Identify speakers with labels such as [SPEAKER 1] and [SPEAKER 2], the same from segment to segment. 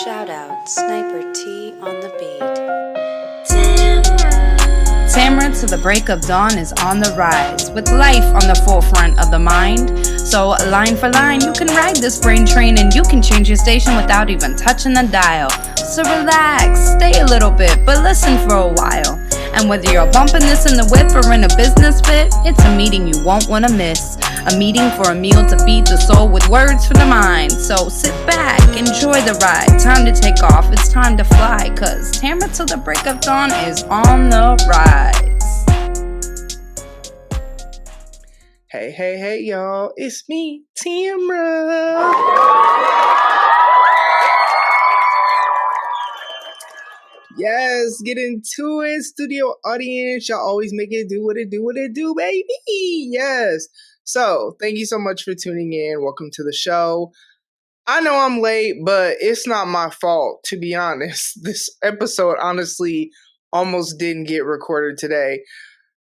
[SPEAKER 1] Shout out Sniper T on the beat.
[SPEAKER 2] Tamara to the break of dawn is on the rise, with life on the forefront of the mind. So line for line, you can ride this brain train and you can change your station without even touching the dial. So relax, stay a little bit, but listen for a while. And whether you're bumping this in the whip or in a business fit, it's a meeting you won't want to miss. A meeting for a meal to feed the soul with words for the mind. So sit back, enjoy the ride. Time to take off, it's time to fly. Cause Tamara till the break of dawn is on the rise.
[SPEAKER 3] Hey, y'all. It's me, Tamara. Yes, get into it, studio audience. Y'all always make it do what it do, baby. Yes. So, thank you so much for tuning in. Welcome to the show. I know I'm late, but it's not my fault, to be honest. This episode, honestly, almost didn't get recorded today.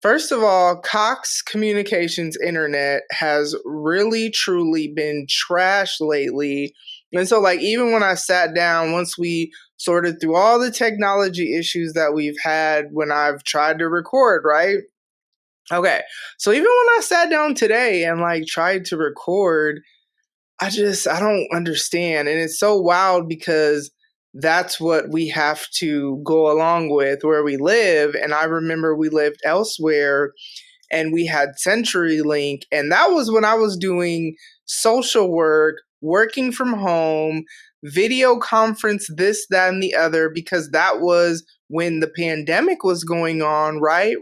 [SPEAKER 3] First of all, Cox Communications Internet has really, truly been trash lately. And so, even when I sat down, once we sorted through all the technology issues that we've had when I've tried to record, right? Okay, so even when I sat down today and tried to record, I don't understand. And it's so wild because that's what we have to go along with where we live. And I remember we lived elsewhere and we had CenturyLink. And that was when I was doing social work, working from home, video conference, this, that, and the other, because that was when the pandemic was going on, right?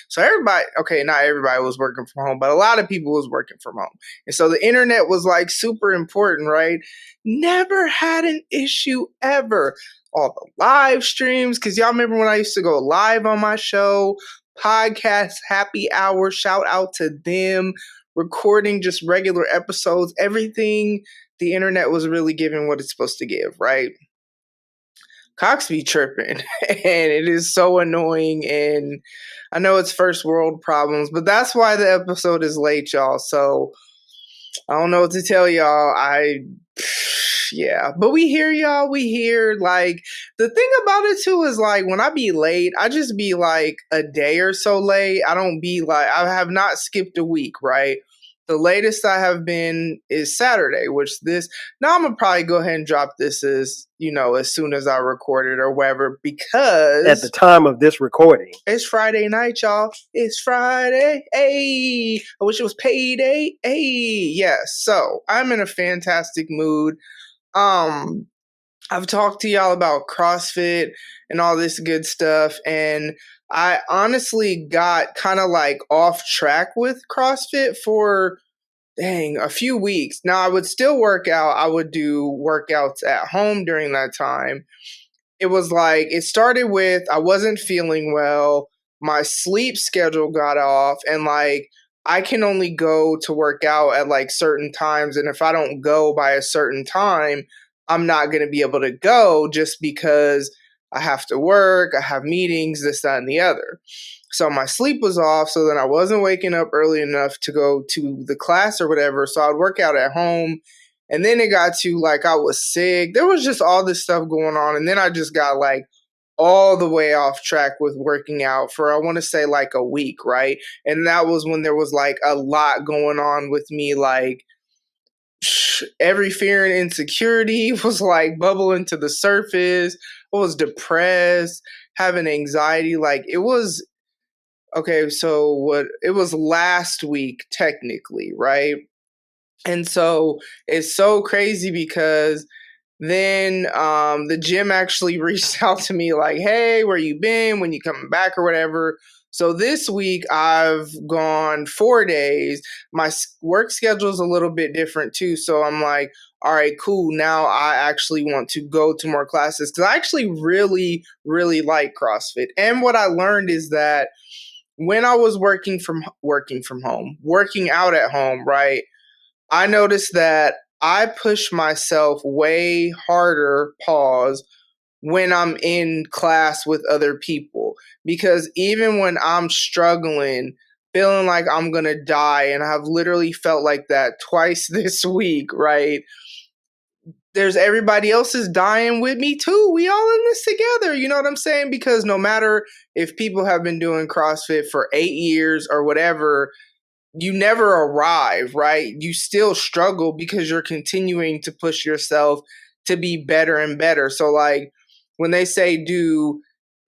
[SPEAKER 3] So everybody, okay, not everybody was working from home, but a lot of people was working from home. And so the internet was super important, right? Never had an issue ever. All the live streams, because y'all remember when I used to go live on my show, podcast, happy hour, shout out to them, recording just regular episodes, everything. The internet was really giving what it's supposed to give, right? Cox be tripping, and it is so annoying, and I know it's first world problems, but that's why the episode is late, y'all, so I don't know what to tell y'all. Yeah, but we hear y'all, the thing about it too is when I be late, I just be a day or so late. I don't be I have not skipped a week, right? The latest I have been is Saturday, now I'm going to probably go ahead and drop this as soon as I record it or whatever, because
[SPEAKER 4] at the time of this recording,
[SPEAKER 3] it's Friday night, y'all. It's Friday. Hey, I wish it was payday. Hey, yes. So I'm in a fantastic mood. I've talked to y'all about CrossFit and all this good stuff, and I honestly got kind of off track with CrossFit for a few weeks. Now I would still work out. I would do workouts at home during that time. It was it started with I wasn't feeling well. My sleep schedule got off, and I can only go to work out at certain times, and if I don't go by a certain time, I'm not going to be able to go just because I have to work, I have meetings, this, that, and the other. So my sleep was off, so then I wasn't waking up early enough to go to the class or whatever, so I'd work out at home, and then it got to I was sick. There was just all this stuff going on, and then I just got all the way off track with working out for, I want to say a week, right? And that was when there was a lot going on with me, every fear and insecurity was bubbling to the surface. I was depressed, having anxiety. It was, okay, so it was last week technically, right? And so it's so crazy because then the gym actually reached out to me hey, where you been, when you coming back or whatever. So this week I've gone 4 days. My work schedule is a little bit different too. So I'm all right, cool. Now I actually want to go to more classes because I actually really, really like CrossFit. And what I learned is that when I was working out at home, right, I noticed that I push myself way harder, when I'm in class with other people, because even when I'm struggling, feeling like I'm going to die, and I've literally felt like that twice this week, right? there's everybody else is dying with me too. We all in this together. You know what I'm saying? Because no matter if people have been doing CrossFit for 8 years or whatever, you never arrive, right? You still struggle because you're continuing to push yourself to be better and better. So like when they say do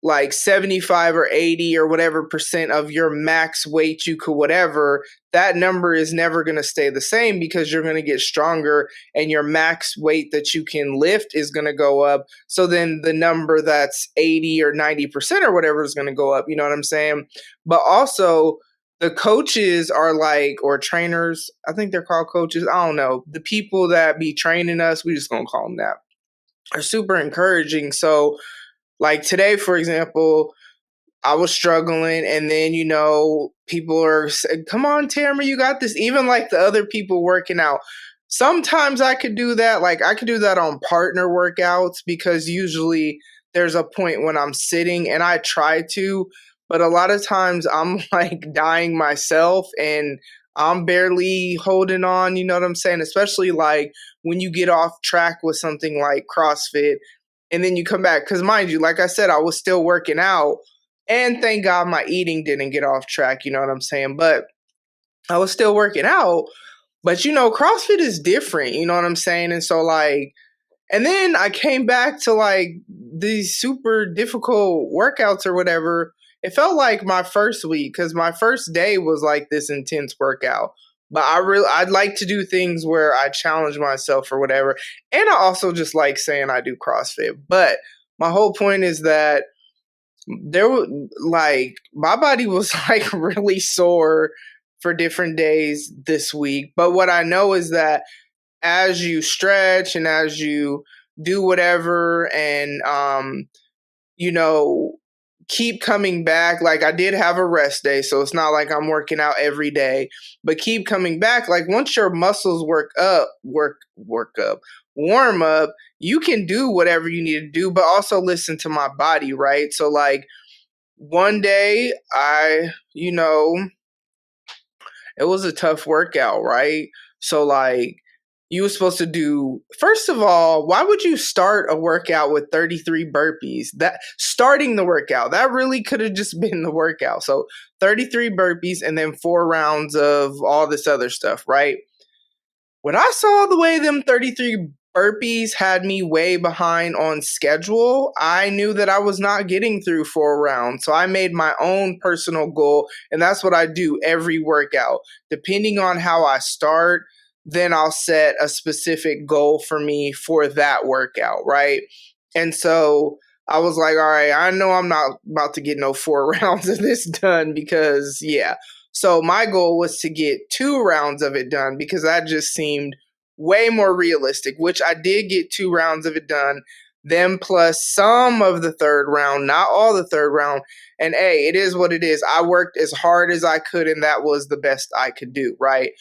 [SPEAKER 3] like 75 or 80 or whatever percent of your max weight you could whatever, that number is never going to stay the same because you're going to get stronger and your max weight that you can lift is going to go up. So then the number that's 80 or 90% or whatever is going to go up. You know what I'm saying? But also the coaches are like, or trainers, I think they're called coaches. I don't know. The people that be training us, we just going to call them that, are super encouraging. So like today, for example, I was struggling, and then, you know, people are saying, come on, Tamara, you got this. Even like the other people working out. Sometimes I could do that. Like I could do that on partner workouts because usually there's a point when I'm sitting and I try to, but a lot of times I'm like dying myself and I'm barely holding on. You know what I'm saying? Especially like when you get off track with something like CrossFit and then you come back. Because mind you, like I said, I was still working out. And thank God my eating didn't get off track, you know what I'm saying? But I was still working out. But, you know, CrossFit is different, you know what I'm saying? And so, like, and then I came back to, like, these super difficult workouts or whatever. It felt like my first week because my first day was, like, this intense workout. But I'd like to do things where I challenge myself or whatever. And I also just like saying I do CrossFit. But my whole point is that there was like my body was like really sore for different days this week. But what I know is that as you stretch and as you do whatever and you know, keep coming back. Like I did have a rest day, so it's not like I'm working out every day, but keep coming back. Like once your muscles warm up, you can do whatever you need to do, but also listen to my body, right? So like one day it was a tough workout, right? So like you were supposed to do, first of all, why would you start a workout with 33 burpees? That starting the workout, that really could have just been the workout. So 33 burpees and then 4 rounds of all this other stuff, right? When I saw the way them 33 burpees had me way behind on schedule, I knew that I was not getting through 4 rounds. So I made my own personal goal, and that's what I do every workout. Depending on how I start, then I'll set a specific goal for me for that workout, right? And so I was like, all right, I know I'm not about to get no 4 rounds of this done because, yeah. So my goal was to get 2 rounds of it done because that just seemed way more realistic, which I did get 2 rounds of it done, then plus some of the 3rd round, not all the 3rd round. And hey, it is what it is. I worked as hard as I could, and that was the best I could do, right?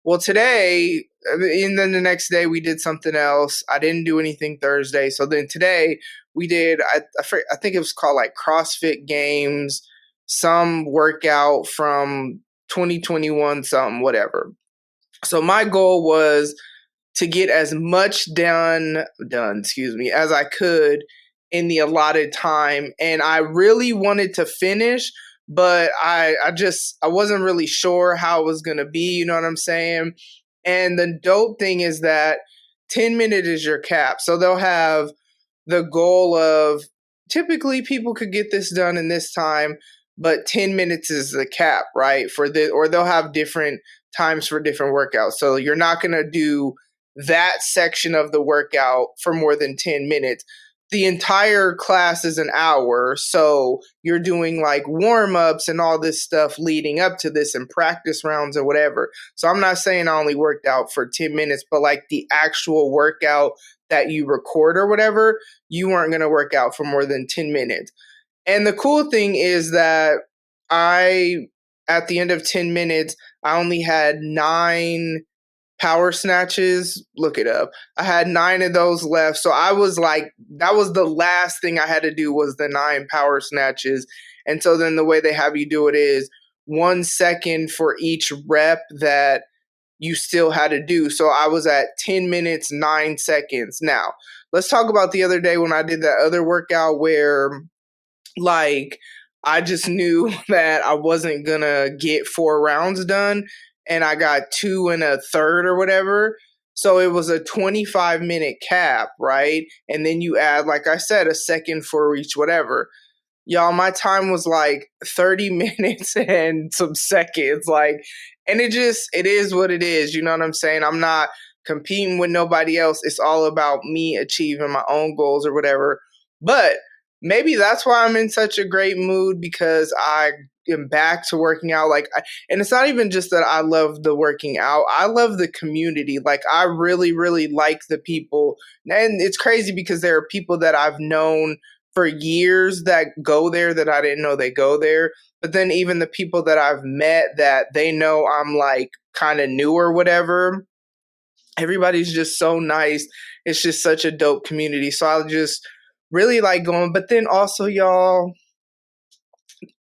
[SPEAKER 3] Well, today, and then the next day, we did something else. I didn't do anything Thursday. So then today, we did, I think it was called like CrossFit Games, some workout from 2021, something, whatever. So my goal was to get as much done, as I could in the allotted time. And I really wanted to finish, but I wasn't really sure how it was going to be, you know what I'm saying? And the dope thing is that 10 minutes is your cap. So they'll have the goal of typically people could get this done in this time, but 10 minutes is the cap, right? Or they'll have different times for different workouts. So you're not going to do that section of the workout for more than 10 minutes. The entire class is an hour, so you're doing like warm-ups and all this stuff leading up to this and practice rounds or whatever. So I'm not saying I only worked out for 10 minutes, but like the actual workout that you record or whatever, you weren't going to work out for more than 10 minutes. And the cool thing is that at the end of 10 minutes, I only had 9 power snatches. Look it up. I had 9 of those left. So I was like, that was the last thing I had to do was the 9 power snatches. And so then the way they have you do it is 1 second for each rep that you still had to do. So I was at 10 minutes, 9 seconds. Now, let's talk about the other day when I did that other workout where like I just knew that I wasn't gonna get 4 rounds done and I got 2 and a third or whatever. So it was a 25-minute cap, right? And then you add, like I said, a second for each whatever. Y'all, my time was like 30 minutes and some seconds. And it is what it is. You know what I'm saying? I'm not competing with nobody else. It's all about me achieving my own goals or whatever. But maybe that's why I'm in such a great mood, because I am back to working out. And it's not even just that I love the working out. I love the community. I really, really like the people. And it's crazy because there are people that I've known for years that go there that I didn't know they go there. But then even the people that I've met that they know I'm kind of new or whatever, everybody's just so nice. It's just such a dope community. So I just really like going. But then also, y'all,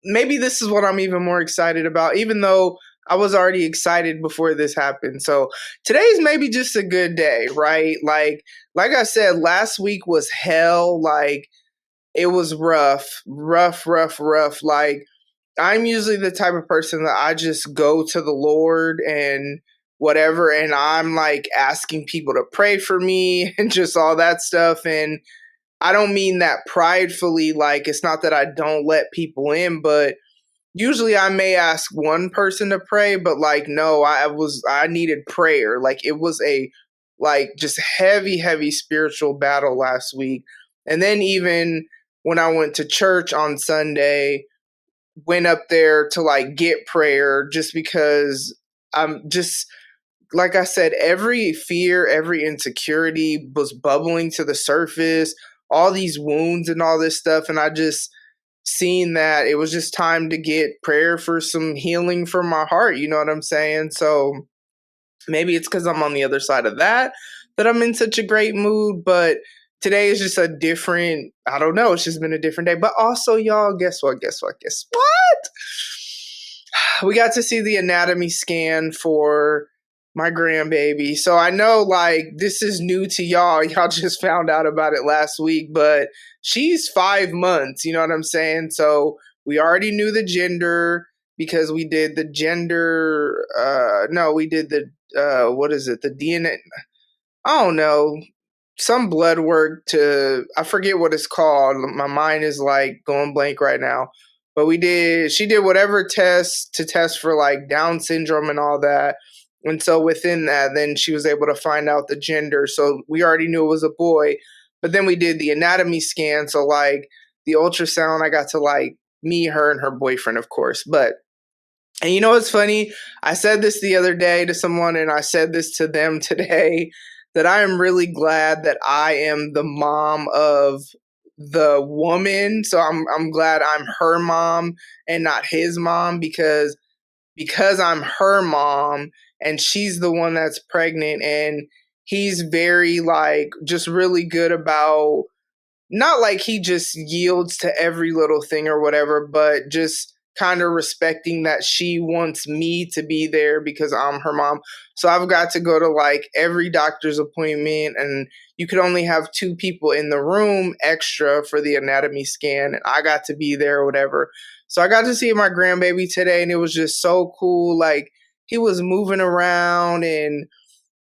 [SPEAKER 3] maybe this is what I'm even more excited about, even though I was already excited before this happened. So today's maybe just a good day, right? Like I said, last week was hell. It was rough. I'm usually the type of person that I just go to the Lord and whatever, and I'm asking people to pray for me and just all that stuff. And I don't mean that pridefully, it's not that I don't let people in, but usually I may ask one person to pray, but no, I needed prayer. It was a just heavy spiritual battle last week. And then even when I went to church on Sunday, went up there to get prayer just because I'm just, like I said, every fear, every insecurity was bubbling to the surface, all these wounds and all this stuff. And I just seen that it was just time to get prayer for some healing from my heart. You know what I'm saying? So maybe it's because I'm on the other side of that I'm in such a great mood. But today is just a different, I don't know, it's just been a different day. But also, y'all, guess what? We got to see the anatomy scan for my grandbaby. So I know this is new to y'all. Y'all just found out about it last week, but she's 5 months, you know what I'm saying? So we already knew the gender because we did the gender, what is it? The DNA, I don't know, some blood work I forget what it's called. My mind is going blank right now. But she did whatever test to test for Down syndrome and all that. And so within that, then she was able to find out the gender. So we already knew it was a boy. But then we did the anatomy scan. So the ultrasound, I got to meet her and her boyfriend, of course. And you know what's funny? I said this the other day to someone, and I said this to them today, that I am really glad that I am the mom of the woman. So I'm glad I'm her mom and not his mom, because I'm her mom and she's the one that's pregnant, and he's very just really good about, not he just yields to every little thing or whatever, but just kind of respecting that she wants me to be there because I'm her mom. So I've got to go to every doctor's appointment, and you could only have 2 people in the room extra for the anatomy scan, and I got to be there or whatever. So I got to see my grandbaby today, and it was just so cool. He was moving around, and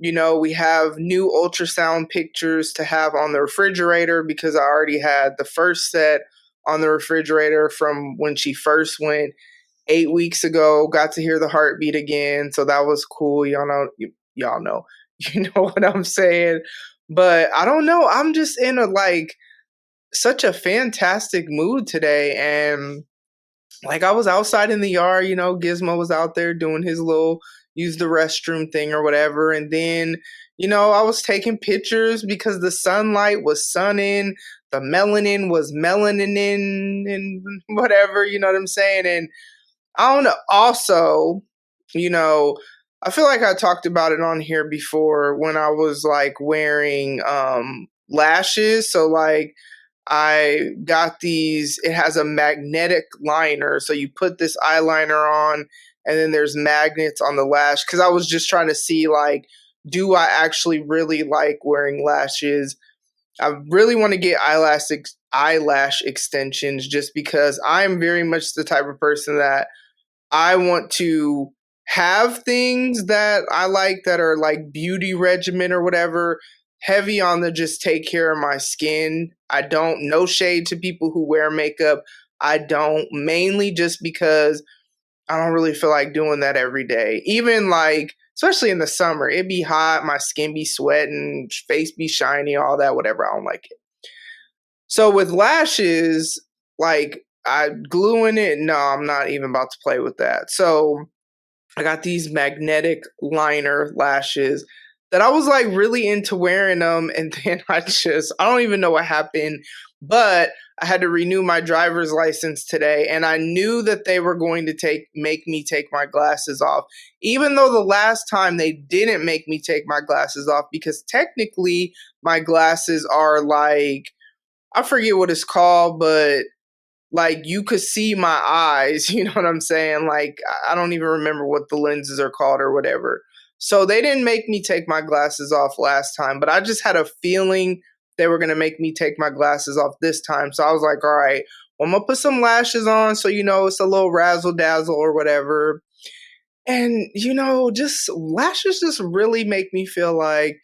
[SPEAKER 3] we have new ultrasound pictures to have on the refrigerator because I already had the first set on the refrigerator from when she first went 8 weeks ago. Got to hear the heartbeat again. So that was cool. Y'all know, you know what I'm saying? But I don't know. I'm just in such a fantastic mood today. And I was outside in the yard, Gizmo was out there doing his little use the restroom thing or whatever. And then, I was taking pictures because the sunlight was sunning, the melanin was melanin and whatever, you know what I'm saying? And I don't know. Also, I feel like I talked about it on here before when I was wearing lashes. So I got these, it has a magnetic liner. So you put this eyeliner on and then there's magnets on the lash, because I was just trying to see, like, do I actually really like wearing lashes? I really want to get eyelash extensions, just because I'm very much the type of person that I want to have things that I like that are like beauty regimen or whatever, heavy on the just take care of my skin. I don't, no shade to people who wear makeup. I don't, mainly just because I don't really feel like doing that every day. Even like, especially in the summer, it be hot, my skin be sweating, face be shiny, all that, whatever. I don't like it. So with lashes, like, I gluing it, no, I'm not even about to play with that. So I got these magnetic liner lashes that I was like really into wearing them, and then I don't even know what happened, but I had to renew my driver's license today, and I knew that they were going to make me take my glasses off, even though the last time they didn't make me take my glasses off, because technically my glasses are like, I forget what it's called, but like you could see my eyes, you know what I'm saying? Like, I don't even remember what the lenses are called or whatever. So they didn't make me take my glasses off last time, but I just had a feeling they were going to make me take my glasses off this time. So I was like, all right, well, I'm going to put some lashes on, so, you know, it's a little razzle dazzle or whatever. And, you know, just lashes just really make me feel like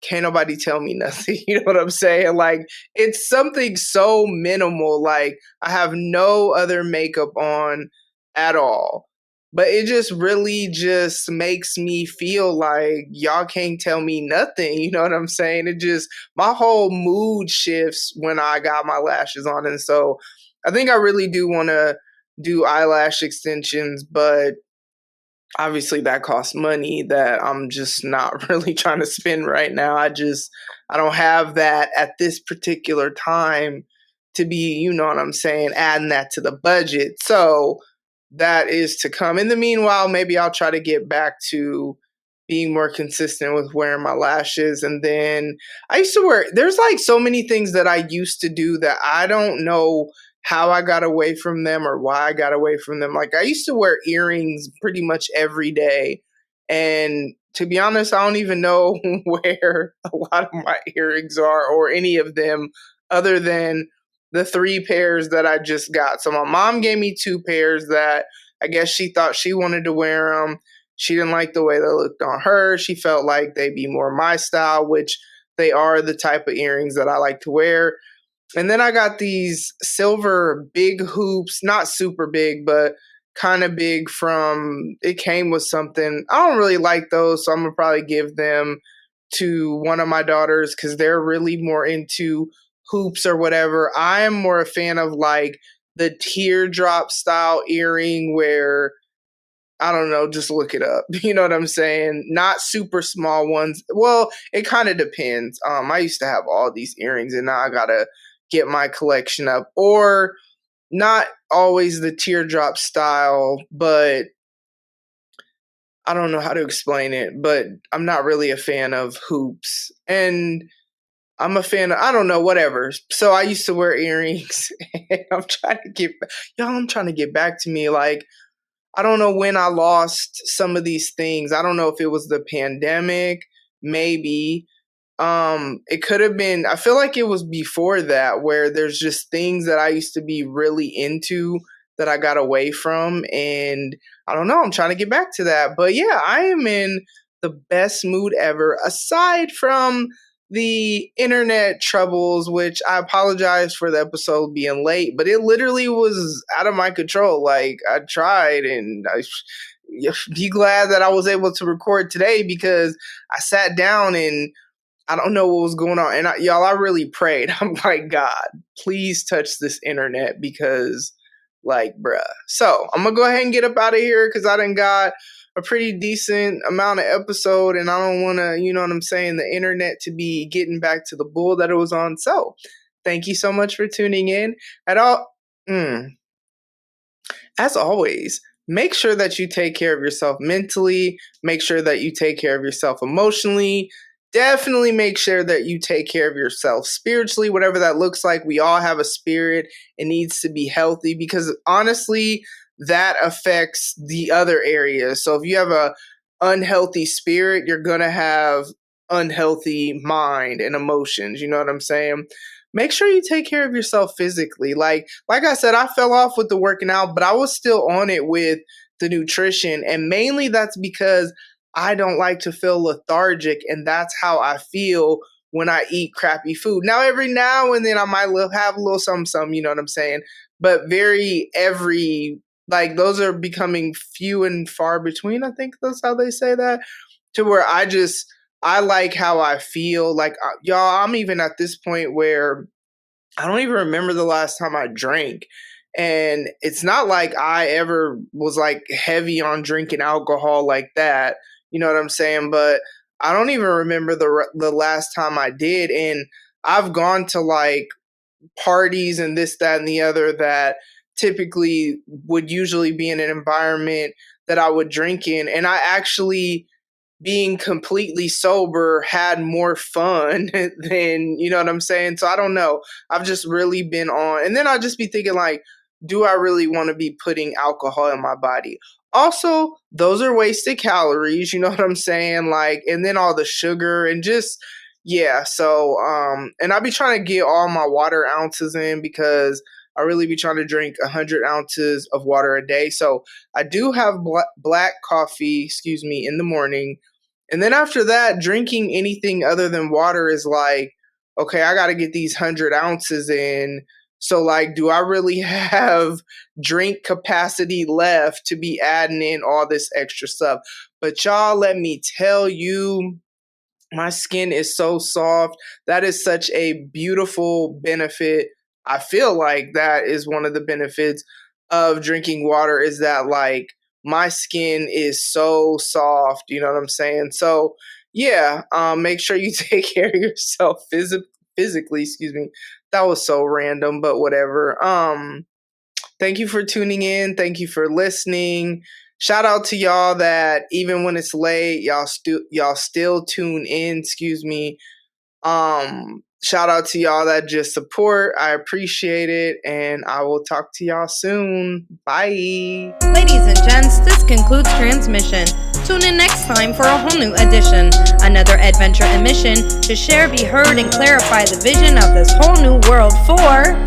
[SPEAKER 3] can't nobody tell me nothing. You know what I'm saying? Like, it's something so minimal. Like, I have no other makeup on at all. But it just really just makes me feel like y'all can't tell me nothing. You know what I'm saying? It just, my whole mood shifts when I got my lashes on. And so I think I really do want to do eyelash extensions, but obviously that costs money that I'm just not really trying to spend right now. I don't have that at this particular time to be, you know what I'm saying, adding that to the budget. So that is to come. In the meanwhile, maybe I'll try to get back to being more consistent with wearing my lashes. And then I used to there's like so many things that I used to do that I don't know how I got away from them or why I got away from them. Like, I used to wear earrings pretty much every day. And to be honest, I don't even know where a lot of my earrings are, or any of them, other than the 3 pairs that I just got. So my mom gave me 2 pairs that I guess she thought she wanted to wear them. She didn't like the way they looked on her. She felt like they'd be more my style, which they are the type of earrings that I like to wear. And then I got these silver big hoops, not super big, but kind of big it came with something. I don't really like those, so I'm going to probably give them to one of my daughters because they're really more into hoops or whatever. I am more a fan of like the teardrop style earring where, I don't know, just look it up. You know what I'm saying? Not super small ones. Well, it kind of depends. I used to have all these earrings, and now I gotta get my collection up. Or not always the teardrop style, but I don't know how to explain it, but I'm not really a fan of hoops. And I'm a fan of, I don't know, whatever. So I used to wear earrings, and I'm trying to get back to me. Like, I don't know when I lost some of these things. I don't know if it was the pandemic, maybe. It could have been, I feel like it was before that, where there's just things that I used to be really into that I got away from. And I don't know, I'm trying to get back to that. But yeah, I am in the best mood ever, aside from the internet troubles, which I apologize for the episode being late, but it literally was out of my control. Like, I tried, and be glad that I was able to record today, because I sat down and I don't know what was going on. And y'all, I really prayed. I'm like, God, please touch this internet, because like, bruh. So I'm going to go ahead and get up out of here, because I done got a pretty decent amount of episode, and I don't want to, you know what I'm saying, the internet to be getting back to the bull that it was on. So thank you so much for tuning in. As always, make sure that you take care of yourself mentally. Make sure that you take care of yourself emotionally. Definitely make sure that you take care of yourself spiritually, whatever that looks like. We all have a spirit. It needs to be healthy, because honestly, that affects the other areas. So if you have a unhealthy spirit, you're going to have unhealthy mind and emotions. You know what I'm saying? Make sure you take care of yourself physically. Like I said, I fell off with the working out, but I was still on it with the nutrition. And mainly that's because I don't like to feel lethargic. And that's how I feel when I eat crappy food. Now, every now and then I might have a little something, you know what I'm saying? But like those are becoming few and far between. I think that's how they say that, to where I like how I feel. Like, y'all, I'm even at this point where I don't even remember the last time I drank. And it's not like I ever was like heavy on drinking alcohol like that. You know what I'm saying? But I don't even remember the last time I did. And I've gone to like parties and this, that, and the other that typically would usually be in an environment that I would drink in. And I actually, being completely sober, had more fun than, you know what I'm saying? So I don't know. I've just really been on. And then I'll just be thinking like, do I really want to be putting alcohol in my body? Also, those are wasted calories, you know what I'm saying? Like, and then all the sugar and just, yeah. So, and I'll be trying to get all my water ounces in, because I really be trying to drink 100 ounces of water a day. So I do have black coffee, in the morning. And then after that, drinking anything other than water is like, okay, I got to get these 100 ounces in. So like, do I really have drink capacity left to be adding in all this extra stuff? But y'all, let me tell you, my skin is so soft. That is such a beautiful benefit. I feel like that is one of the benefits of drinking water, is that like my skin is so soft. You know what I'm saying? So yeah, make sure you take care of yourself physically. That was so random, but whatever. Thank you for tuning in. Thank you for listening. Shout out to y'all that even when it's late, y'all still tune in. Shout out to y'all that just support. I appreciate it, and I will talk to y'all soon. Bye.
[SPEAKER 2] Ladies and gents, this concludes transmission. Tune in next time for a whole new edition. Another adventure and mission to share, be heard, and clarify the vision of this whole new world for